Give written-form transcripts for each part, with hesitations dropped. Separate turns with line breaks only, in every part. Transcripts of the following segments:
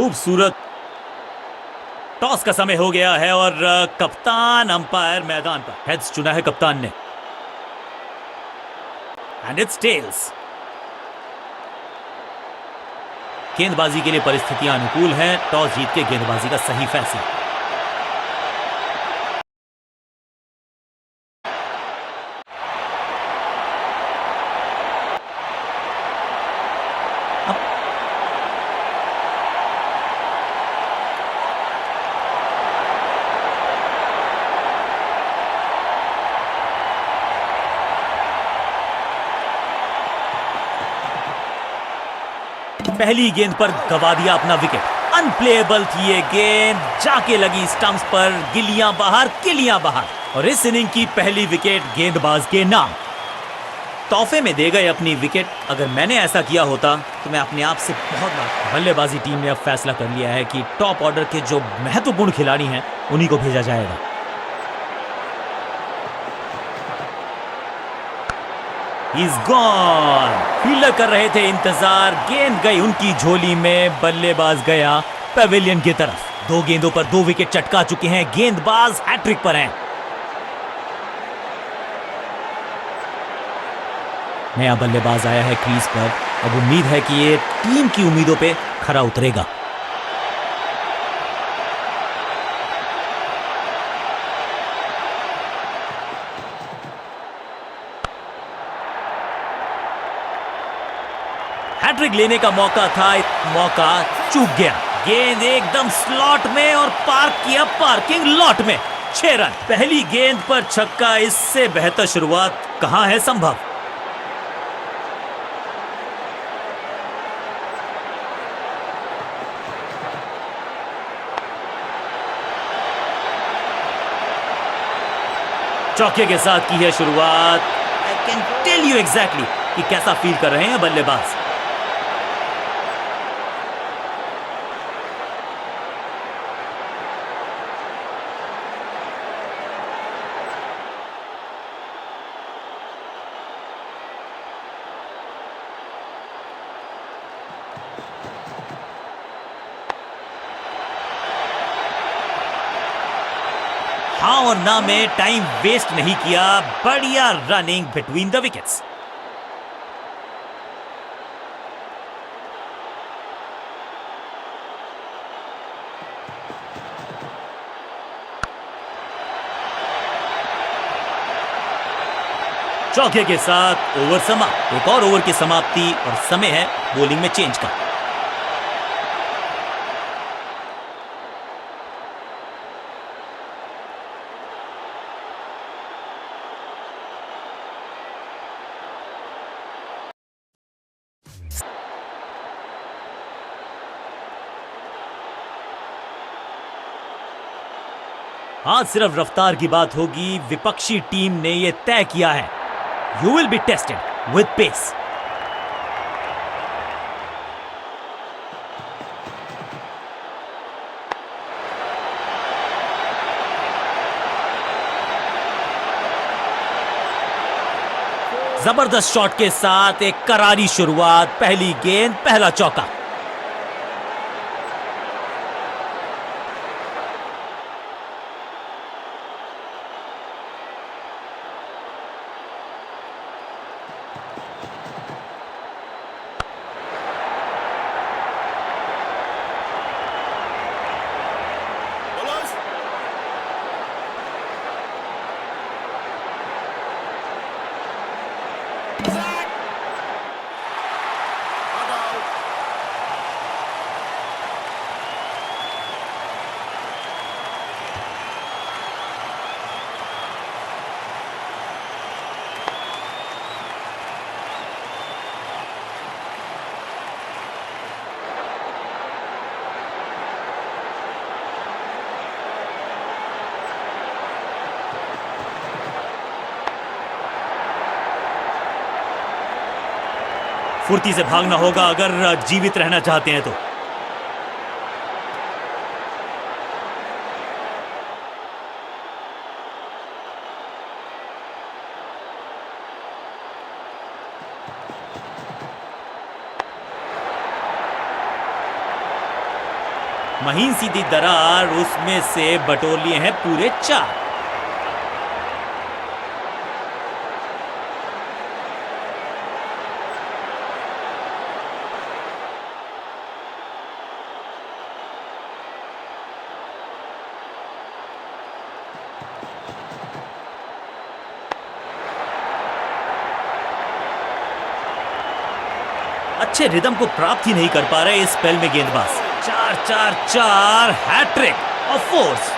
खूबसूरत टॉस का समय हो गया है और कप्तान अंपायर मैदान पर। हेड्स चुना है कप्तान ने एंड इट्स टेल्स। गेंदबाजी के लिए परिस्थितियां अनुकूल हैं। टॉस जीत के गेंदबाजी का सही फैसला। पहली गेंद पर गवा दिया अपना विकेट। अनप्लेएबल थी ये गेंद, जाके लगी स्टंप्स पर। गिलियां बाहर, किलियां बाहर, और इस इनिंग की पहली विकेट गेंदबाज के नाम। तोहफे में दे गए अपनी विकेट। अगर मैंने ऐसा किया होता तो मैं अपने आप से बहुत बार। बल्लेबाजी टीम ने अब फैसला कर लिया है कि टॉप ऑर्डर के जो महत्वपूर्ण खिलाड़ी हैं उन्हीं को भेजा जाएगा। He's gone। फील्डर कर रहे थे इंतजार, गेंद गई उनकी झोली में। बल्लेबाज गया पेविलियन की तरफ। 2 गेंदों पर 2 विकेट चटका चुके हैं। गेंदबाज हैट्रिक पर हैं। नया बल्लेबाज आया है क्रीज पर। अब उम्मीद है कि ये टीम की उम्मीदों पे खरा उतरेगा। हैट्रिक लेने का मौका था, मौका चूक गया। गेंद एकदम स्लॉट में और पार्क किया पार्किंग लॉट में। 6 रन। पहली गेंद पर छक्का, इससे बेहतर शुरुआत कहां है संभव। चौके के साथ की है शुरुआत। I can tell you exactly कि कैसा फील कर रहे हैं बल्लेबाज। हाँ और ना में टाइम वेस्ट नहीं किया। बढ़िया रनिंग बिटवीन द विकेट्स। चौके के साथ ओवर समाप्त। एक और ओवर की समाप्ति और समय है बॉलिंग में चेंज का। आज सिर्फ रफ्तार की बात होगी। विपक्षी टीम ने यह तय किया है, you will be tested with pace. जबरदस्त शॉट के साथ एक करारी शुरुआत। पहली गेंद, पहला चौका। फुर्ती से भागना होगा अगर जीवित रहना चाहते हैं तो। महीन सीधी दरार, उसमें से बटोर लिए हैं पूरे 4। अच्छे रिदम को प्राप्त ही नहीं कर पा रहे इस स्पेल में गेंदबाज। 4-4-4 हैट्रिक ऑफ फोर्स।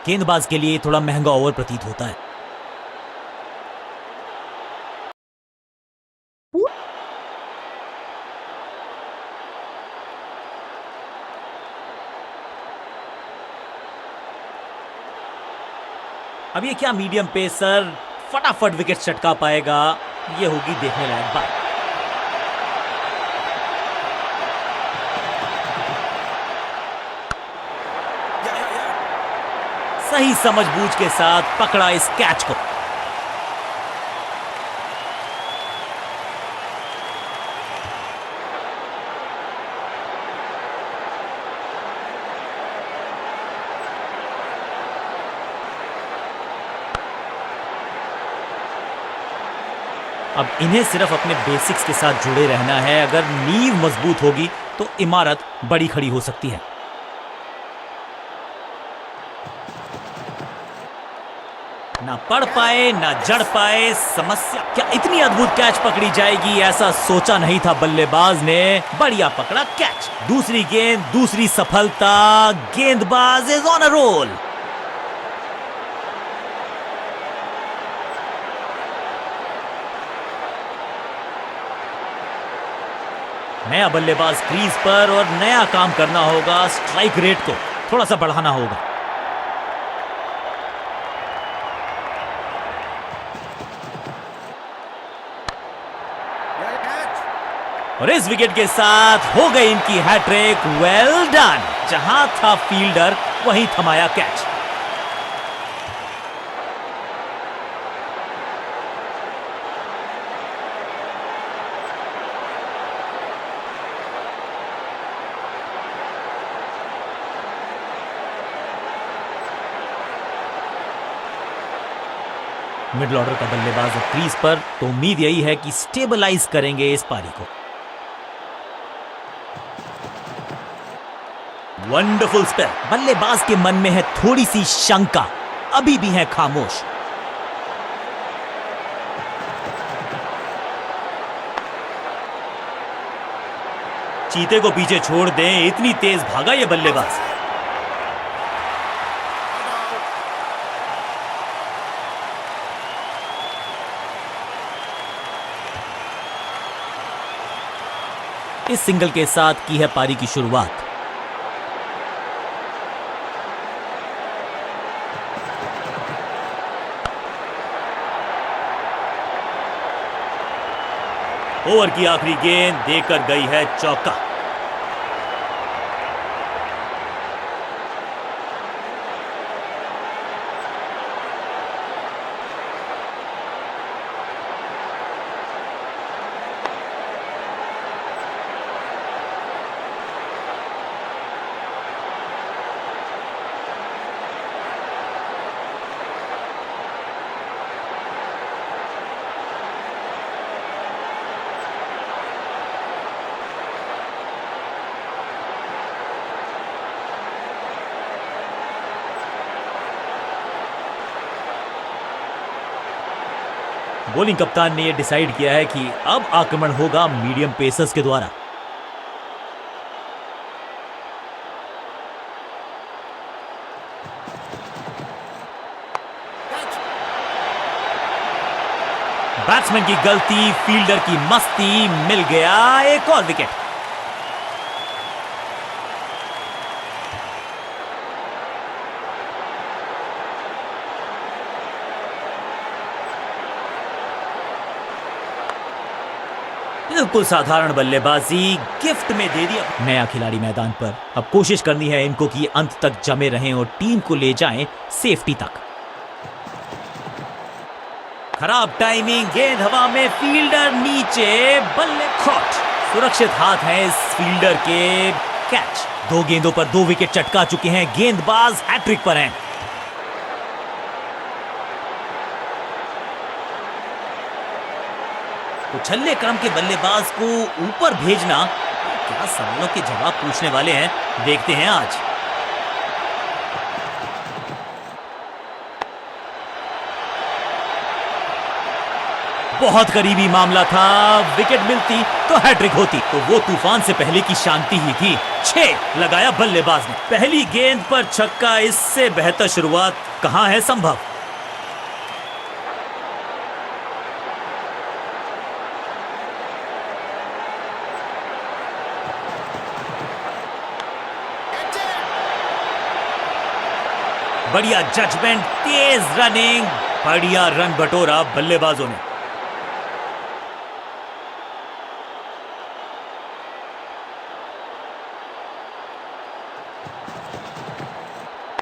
गेंदबाज के लिए थोड़ा महंगा ओवर प्रतीत होता है। अब ये क्या मीडियम पेसर फटाफट विकेट चटका पाएगा, ये होगी देखने लायक बात। सही समझबूझ के साथ पकड़ा इस कैच को। अब इन्हें सिर्फ अपने बेसिक्स के साथ जुड़े रहना है। अगर नींव मजबूत होगी तो इमारत बड़ी खड़ी हो सकती है। ना पढ़ पाए ना जड़ पाए, समस्या। क्या इतनी अद्भुत कैच पकड़ी जाएगी, ऐसा सोचा नहीं था बल्लेबाज ने। बढ़िया पकड़ा कैच। दूसरी गेंद, दूसरी सफलता। गेंदबाज इज ऑन अ रोल। नया बल्लेबाज क्रीज पर और नया काम करना होगा। स्ट्राइक रेट को थोड़ा सा बढ़ाना होगा। और इस विकेट के साथ हो गई इनकी हैट्रिक। Well done. जहां था फील्डर वहीं थमाया कैच। मिडिल ऑर्डर का बल्लेबाज क्रीज पर, तो उम्मीद यही है कि स्टेबलाइज करेंगे इस पारी को। Wonderful spell. बल्लेबाज के मन में है थोड़ी सी शंका, अभी भी है खामोश। चीते को पीछे छोड़ दें, इतनी तेज भागा ये बल्लेबाज। इस सिंगल के साथ की है पारी की शुरुआत। ओवर की आखिरी गेंद देकर गई है चौका। बॉलिंग कप्तान ने यह डिसाइड किया है कि अब आक्रमण होगा मीडियम पेसर्स के द्वारा। बैट्समैन की गलती, फील्डर की मस्ती, मिल गया एक और विकेट। बिल्कुल साधारण बल्लेबाजी गिफ्ट में दे दिया। नया खिलाड़ी मैदान पर, अब कोशिश करनी है इनको कि अंत तक जमे रहें और टीम को ले जाएं सेफ्टी तक। खराब टाइमिंग, गेंद हवा में, फील्डर नीचे, बल्ले कॉट। सुरक्षित हाथ है इस फील्डर के, कैच। 2 गेंदों पर 2 विकेट चटका चुके हैं, गेंदबाज हैट्रिक पर हैं। उछल्ले क्रम के बल्लेबाज को ऊपर भेजना, क्या सवालों के जवाब पूछने वाले हैं, देखते हैं आज। बहुत करीबी मामला था, विकेट मिलती तो हैट्रिक होती, तो वो तूफान से पहले की शांति ही थी। 6 लगाया बल्लेबाज ने, पहली गेंद पर छक्का, इससे बेहतर शुरुआत कहां है संभव। बढ़िया जजमेंट, तेज रनिंग, बढ़िया रन बटोरा बल्लेबाजों ने।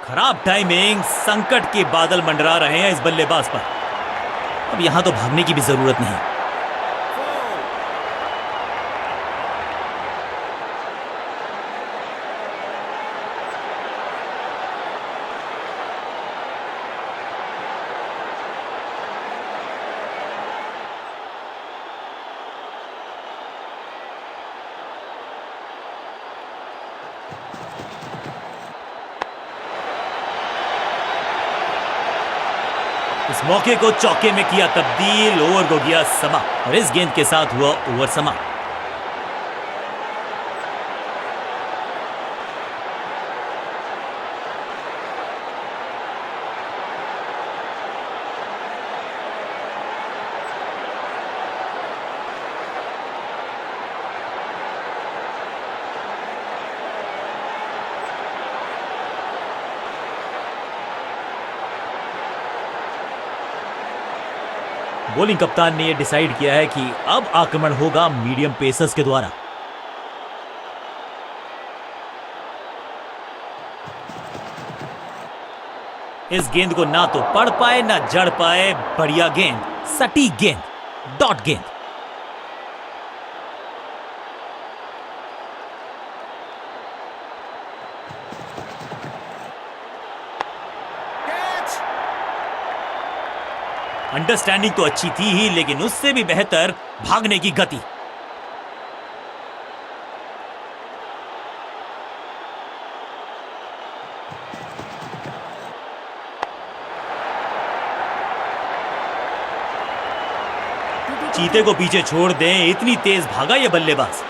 खराब टाइमिंग, संकट के बादल मंडरा रहे हैं इस बल्लेबाज पर। अब यहां तो भागने की भी जरूरत नहीं। इस मौके को चौके में किया तब्दील, ओवर को गया समा और इस गेंद के साथ हुआ ओवर समा। बॉलिंग कप्तान ने यह डिसाइड किया है कि अब आक्रमण होगा मीडियम पेसर्स के द्वारा। इस गेंद को ना तो पढ़ पाए ना जड़ पाए, बढ़िया गेंद, सटीक गेंद, डॉट गेंद। अंडरस्टैंडिंग तो अच्छी थी ही, लेकिन उससे भी बेहतर भागने की गति। चीते को पीछे छोड़ दें, इतनी तेज भागा ये बल्लेबाज।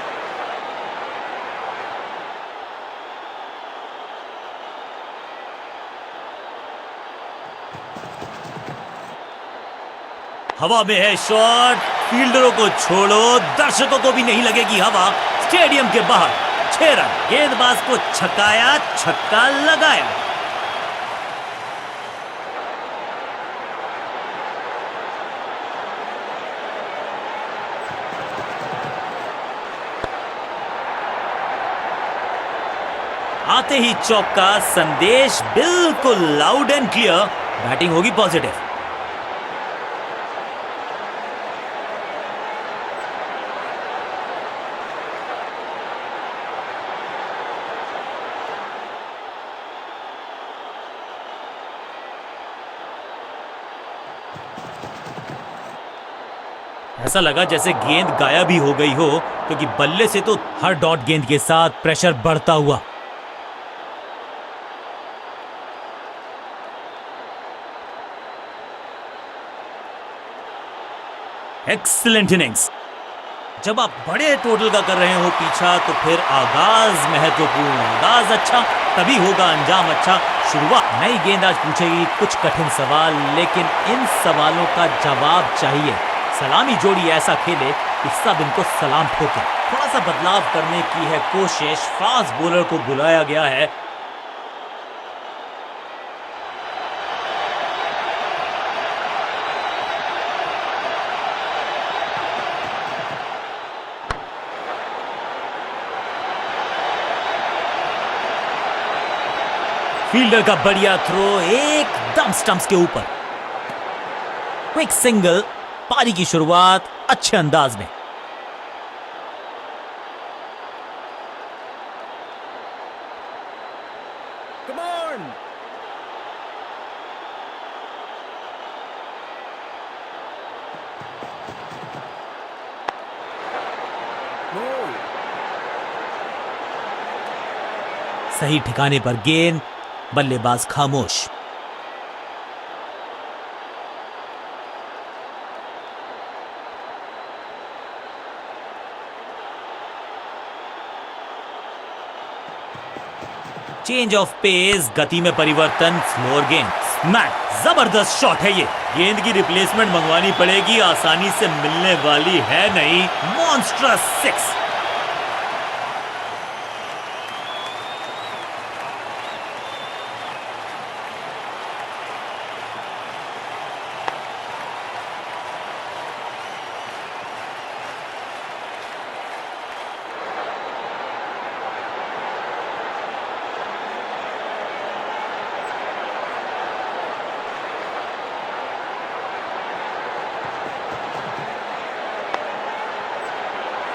हवा में है शॉट, फील्डरों को छोड़ो, दर्शकों को भी नहीं लगेगी हवा। स्टेडियम के बाहर 6 रन, गेंदबाज को छकाया, छक्का लगाया। आते ही चौका, संदेश बिल्कुल लाउड एंड क्लियर, बैटिंग होगी पॉजिटिव। ऐसा लगा जैसे गेंद गायब ही हो गई हो, क्योंकि बल्ले से तो हर डॉट गेंद के साथ प्रेशर बढ़ता हुआ। Excellent innings. जब आप बड़े टोटल का कर रहे हो पीछा, तो फिर आगाज महत्वपूर्ण। आगाज अच्छा तभी होगा अंजाम अच्छा। शुरुआत। नई गेंदबाज पूछेगी कुछ कठिन सवाल, लेकिन इन सवालों का जवाब चाहिए। सलामी जोड़ी ऐसा खेले कि सब इनको सलाम ठोके। थोड़ा सा बदलाव करने की है कोशिश, फास्ट बॉलर को बुलाया गया है। फील्डर का बढ़िया थ्रो एकदम स्टंप्स के ऊपर। क्विक सिंगल, पारी की शुरुआत अच्छे अंदाज में।
Come on! No!
सही ठिकाने पर गेंद, बल्लेबाज खामोश। चेंज ऑफ पेस, गति में परिवर्तन, स्लोअर गेंद। स्मैक, जबरदस्त शॉट है ये। गेंद की रिप्लेसमेंट मंगवानी पड़ेगी, आसानी से मिलने वाली है नहीं। Monstrous six.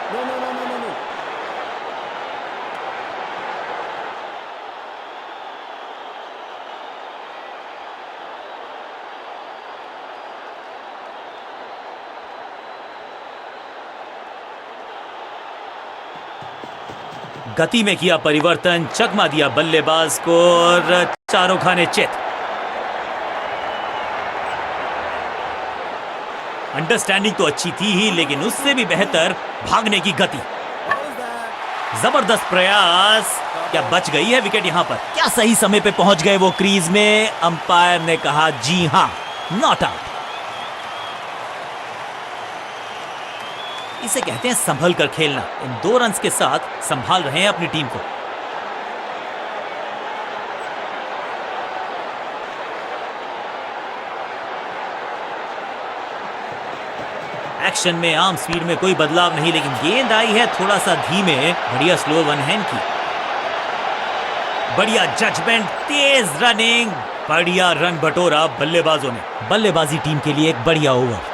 No, no, no, no, no, no.
गति में किया परिवर्तन, चकमा दिया बल्लेबाज को और चारों खाने चित। अंडरस्टैंडिंग तो अच्छी थी ही, लेकिन उससे भी बेहतर भागने की गति।
What is that?
जबरदस्त प्रयास। क्या बच गई है विकेट यहां पर? क्या सही समय पे पहुंच गए वो क्रीज में? अंपायर ने कहा जी हां, नॉट आउट। इसे कहते हैं संभल कर खेलना। इन 2 रन्स के साथ संभाल रहे हैं अपनी टीम को। एक्शन में आर्म स्पीड में कोई बदलाव नहीं, लेकिन गेंद आई है थोड़ा सा धीमे। बढ़िया स्लो वन हैंड की, बढ़िया जजमेंट, तेज रनिंग, बढ़िया रन बटोरा बल्लेबाजों ने। बल्लेबाजी टीम के लिए एक बढ़िया ओवर।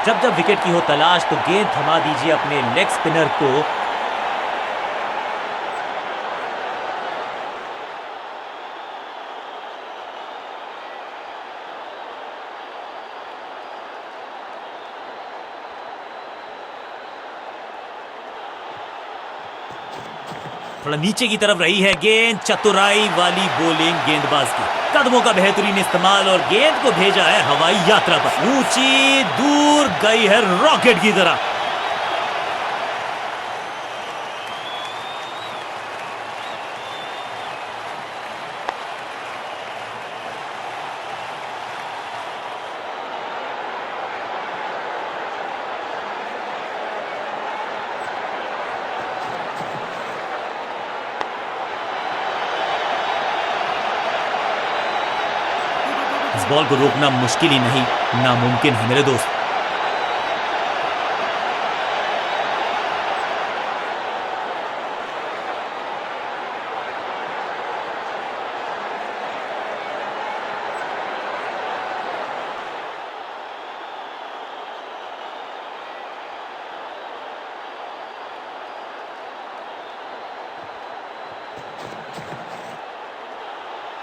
जब जब विकेट की हो तलाश तो गेंद थमा दीजिए अपने लेग स्पिनर को। थोड़ा नीचे की तरफ रही है गेंद, चतुराई वाली बॉलिंग गेंदबाज की। कदमों का बेहतरीन इस्तेमाल और गेंद को भेजा है हवाई यात्रा पर। ऊंची दूर गई है रॉकेट की तरह। इस बॉल को रोकना मुश्किल ही नहीं, नामुमकिन है मेरे दोस्त।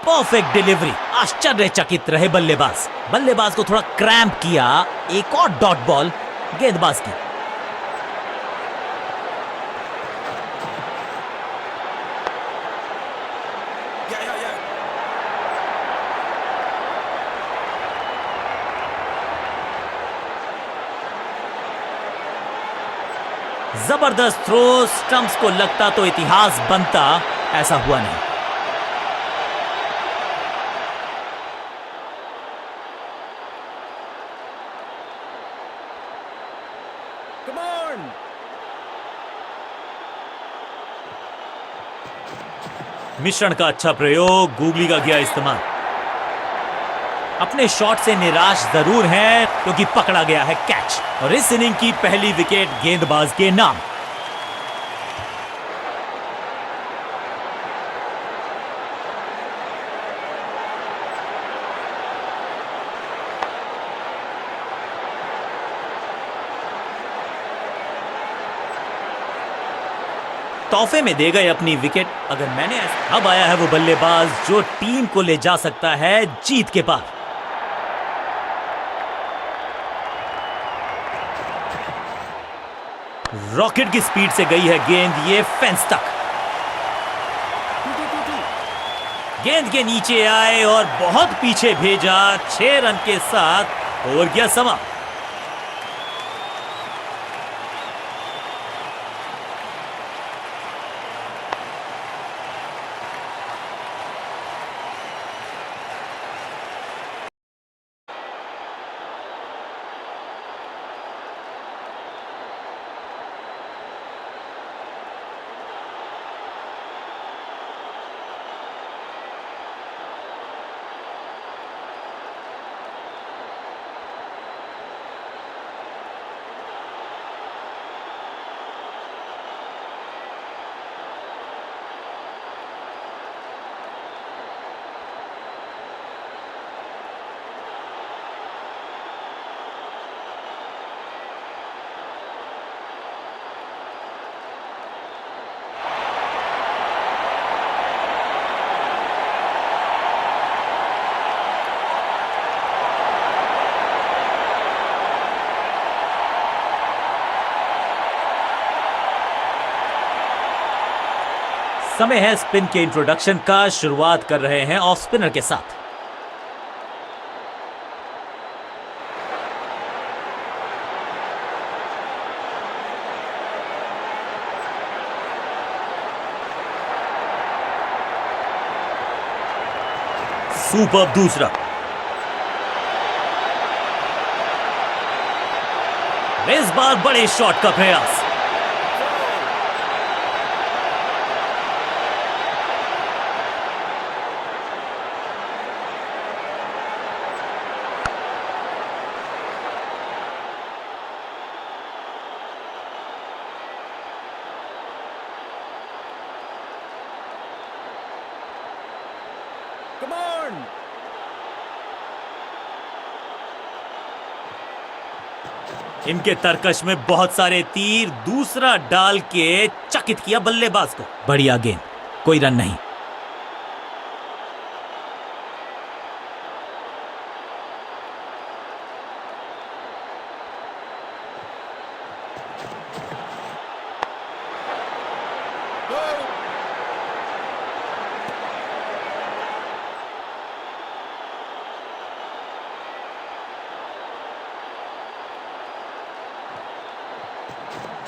परफेक्ट डिलीवरी, आश्चर्यचकित रहे बल्लेबाज को थोड़ा क्रैम्प किया। एक और डॉट बॉल गेंदबाज की।
Yeah, yeah, yeah.
जबरदस्त थ्रो, स्टंप्स को लगता तो इतिहास बनता, ऐसा हुआ नहीं।
Come on!
मिश्रण का अच्छा प्रयोग, गूगली का किया इस्तेमाल। अपने शॉट से निराश जरूर हैं क्योंकि पकड़ा गया है कैच, और इस इनिंग की पहली विकेट गेंदबाज के नाम। तोहफे में दे गए अपनी विकेट। अगर मैंने अब आया है वो बल्लेबाज जो टीम को ले जा सकता है जीत के पार। रॉकेट की स्पीड से गई है गेंद, ये फेंस तक। गेंद के नीचे आए और बहुत पीछे भेजा। 6 रन के साथ ओवर गया समाप्त। समय है स्पिन के इंट्रोडक्शन का। शुरुआत कर रहे हैं ऑफ स्पिनर के साथ। सुपर दूसरा। इस बार बड़े शॉट का प्रयास।
Come on!
इनके तरकश में बहुत सारे तीर। दूसरा डाल के चकित किया बल्लेबाज को। बढ़िया गेंद, कोई रन नहीं।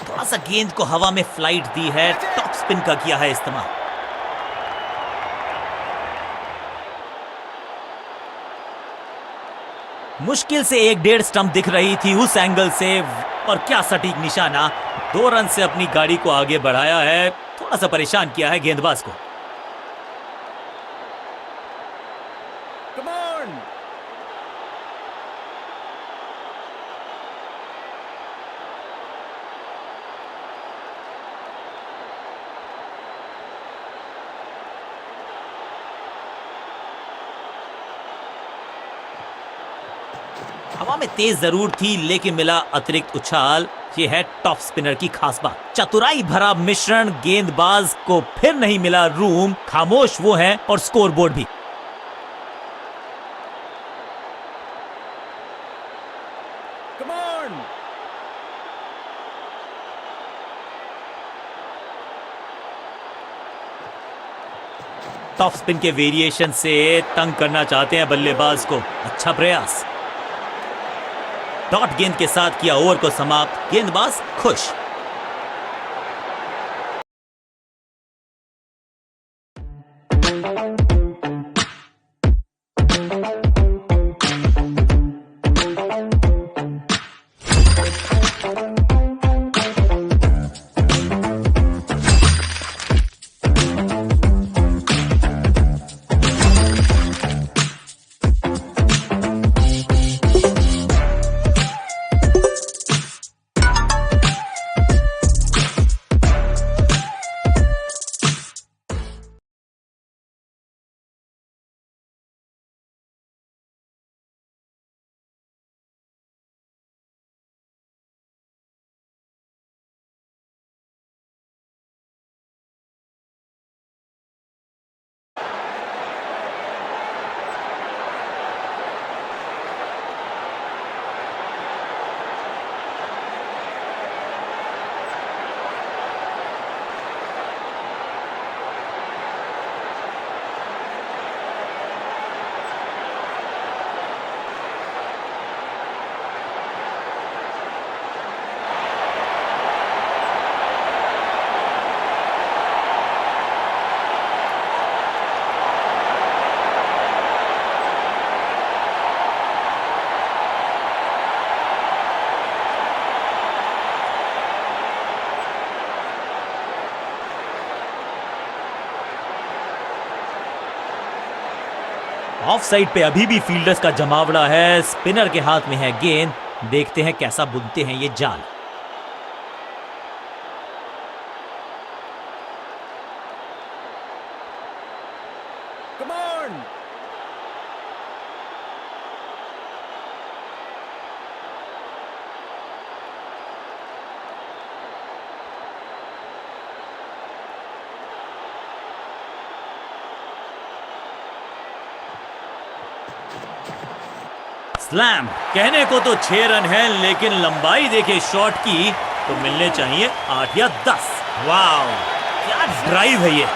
थोड़ा सा गेंद को हवा में फ्लाइट दी है, टॉप स्पिन का किया है इस्तेमाल। मुश्किल से 1-1.5 स्टंप दिख रही थी उस एंगल से, और क्या सटीक निशाना। 2 रन से अपनी गाड़ी को आगे बढ़ाया है। थोड़ा सा परेशान किया है गेंदबाज को।
Come on!
हवा में तेज जरूर थी लेकिन मिला अतिरिक्त उछाल। ये है टॉप स्पिनर की खास बात। चतुराई भरा मिश्रण। गेंदबाज को फिर नहीं मिला रूम। खामोश वो है और स्कोरबोर्ड भी।
Come on!
टॉप स्पिन के वेरिएशन से तंग करना चाहते हैं बल्लेबाज को। अच्छा प्रयास। डॉट गेंद के साथ किया ओवर को समाप्त। गेंदबाज खुश। ऑफ साइड पे अभी भी फील्डर्स का जमावड़ा है, स्पिनर के हाथ में है गेंद। देखते हैं कैसा बुनते हैं ये जाल।
Come on!
स्लैम। कहने को तो 6 रन है, लेकिन लंबाई देखे शॉट की तो मिलने चाहिए 8 या 10। वाह, क्या ड्राइव है ये।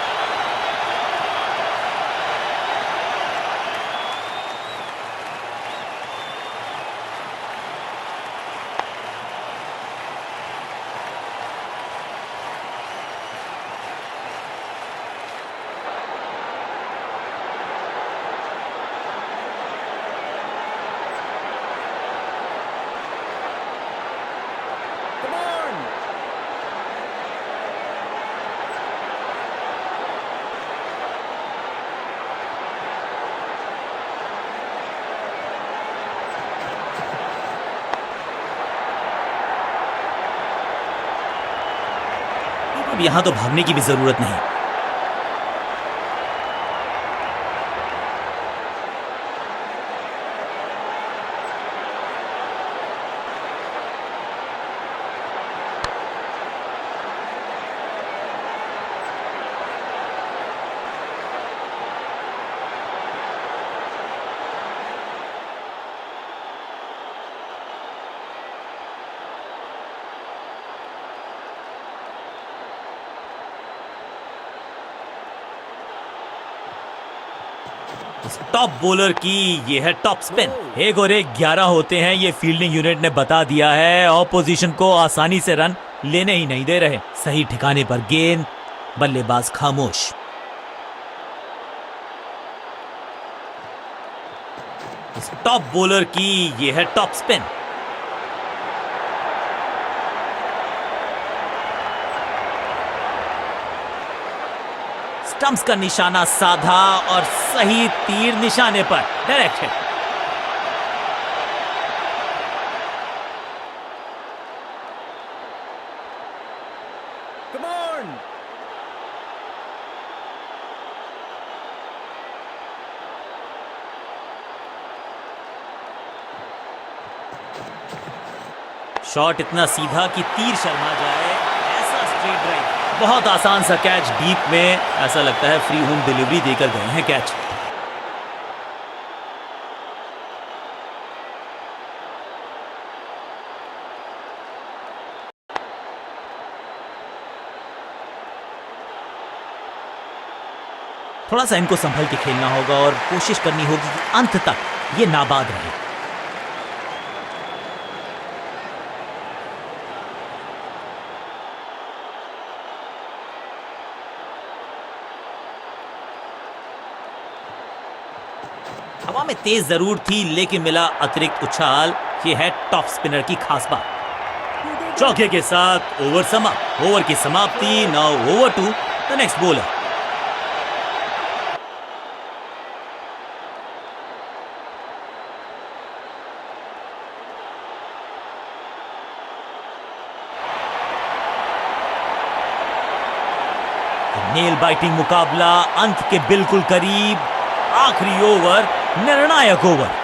Come on!
अब यहां तो भागने की भी जरूरत नहीं। टॉप बॉलर की ये है टॉप स्पिन। एक और एक 11 होते हैं, ये फील्डिंग यूनिट ने बता दिया है। ऑपोजिशन को आसानी से रन लेने ही नहीं दे रहे। सही ठिकाने पर गेंद, बल्लेबाज खामोश। इस टॉप बॉलर की ये है टॉप स्पिन। स्टंप्स का निशाना साधा और सही तीर निशाने पर। Direct hit.
Come on!
Shot इतना सीधा कि तीर शर्मा जाए, ऐसा स्ट्रेट ड्राइव। बहुत आसान सा कैच डीप में, ऐसा लगता है फ्री होम डिलीवरी देकर गए हैं कैच। थोड़ा सा इनको संभल के खेलना होगा और कोशिश करनी होगी कि अंत तक ये नाबाद रहे। हवा में तेज जरूर थी, लेकिन मिला अतिरिक्त उछाल। ये है टॉप स्पिनर की खास बात। चौके के साथ ओवर समाप्त। ओवर की समाप्ति। Now over to the next bowler. Nail biting मुकाबला अंत के बिल्कुल करीब। आखिरी ओवर, निर्णायक ओवर।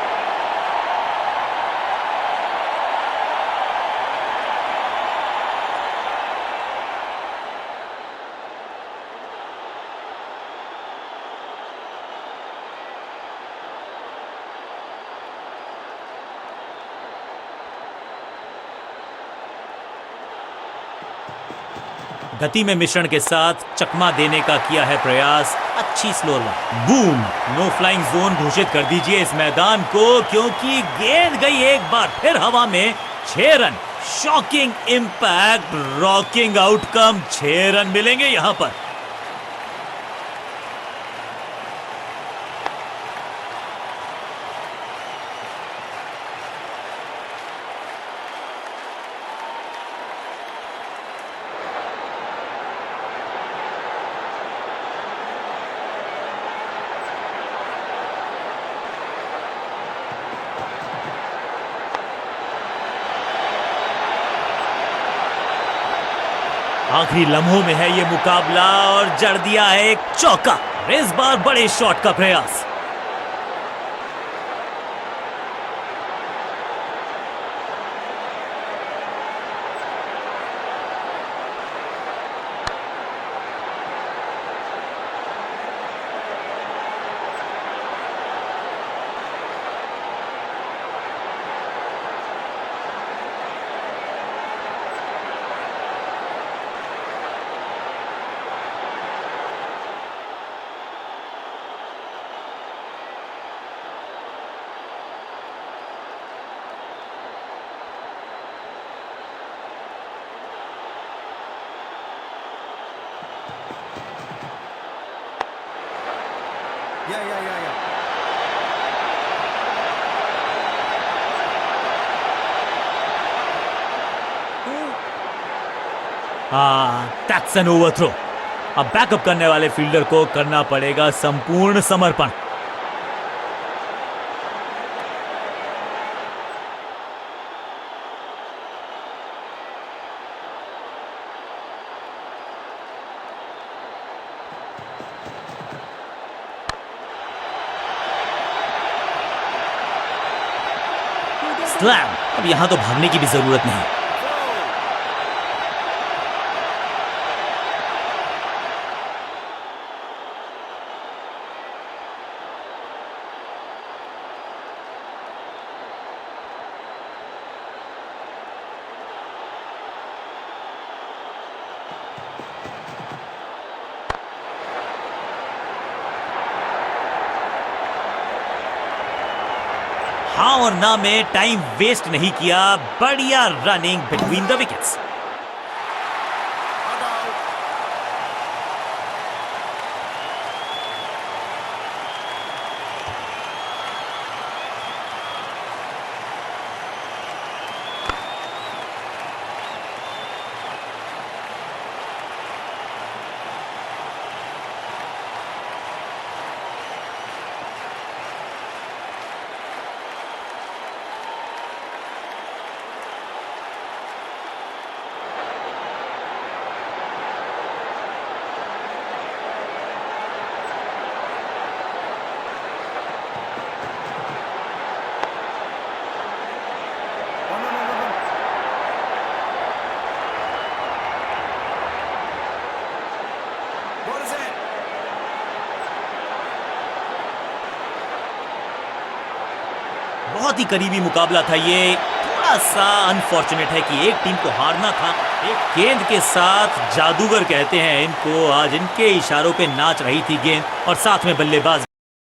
गति में मिश्रण के साथ चकमा देने का किया है प्रयास। अच्छी slower one. Boom. No flying zone घोषित कर दीजिए इस मैदान को, क्योंकि गेंद गई एक बार फिर हवा में। 6 run. Shocking impact, rocking outcome. 6 run मिलेंगे यहां पर। आखिरी लम्हों में है ये मुकाबला और जड़ दिया है एक चौका। इस बार बड़े शॉट का प्रयास।
Yeah.
That's an overthrow. अब बैकअप करने वाले फील्डर को करना पड़ेगा संपूर्ण समर्पण। स्लैम। अब यहां तो भागने की भी जरूरत नहीं। हाँ और ना में टाइम वेस्ट नहीं किया। बढ़िया running between the wickets.
What is it?
बहुत ही करीबी मुकाबला था ये। थोड़ा सा अनफॉर्चुनेट है कि एक टीम को हारना था। एक गेंद के साथ जादूगर कहते हैं इनको। आज इनके इशारों पे नाच रही थी गेंद और साथ में बल्लेबाज